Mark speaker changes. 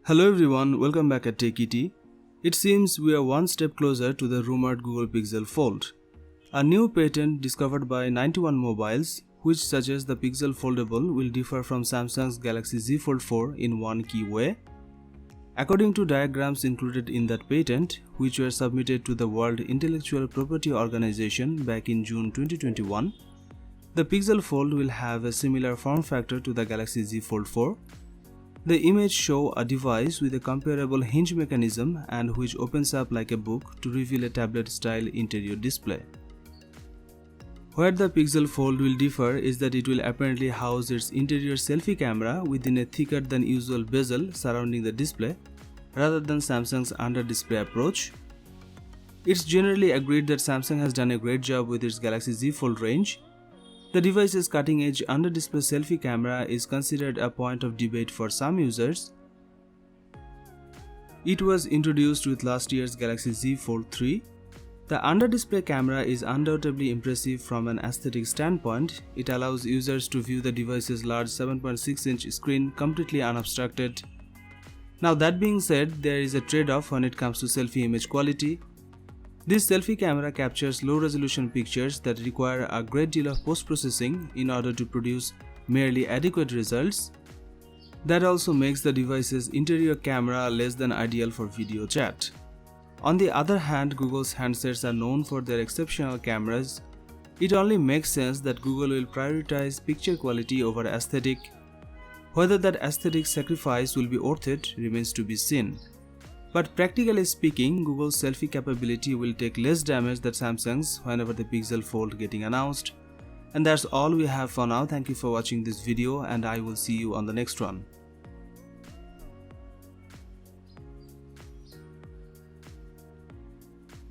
Speaker 1: Hello everyone, welcome back at TechET. It seems we are one step closer to the rumored Google Pixel Fold. A new patent discovered by 91 Mobiles, which suggests the Pixel Foldable will differ from Samsung's Galaxy Z Fold 4 in one key way. According to diagrams included in that patent, which were submitted to the World Intellectual Property Organization back in June 2021, the Pixel Fold will have a similar form factor to the Galaxy Z Fold 4. The image shows a device with a comparable hinge mechanism and which opens up like a book to reveal a tablet-style interior display. Where the Pixel Fold will differ is that it will apparently house its interior selfie camera within a thicker than usual bezel surrounding the display, rather than Samsung's under-display approach. It's generally agreed that Samsung has done a great job with its Galaxy Z Fold range. The device's cutting-edge under-display selfie camera is considered a point of debate for some users. It was introduced with last year's Galaxy Z Fold 3. The under-display camera is undoubtedly impressive from an aesthetic standpoint. It allows users to view the device's large 7.6-inch screen completely unobstructed. Now that being said, there is a trade-off when it comes to selfie image quality. This selfie camera captures low-resolution pictures that require a great deal of post-processing in order to produce merely adequate results. That also makes the device's interior camera less than ideal for video chat. On the other hand, Google's handsets are known for their exceptional cameras. It only makes sense that Google will prioritize picture quality over aesthetic. Whether that aesthetic sacrifice will be worth it remains to be seen. But practically speaking, Google's selfie capability will take less damage than Samsung's whenever the Pixel Fold getting announced. And that's all we have for now. Thank you for watching this video and I will see you on the next one.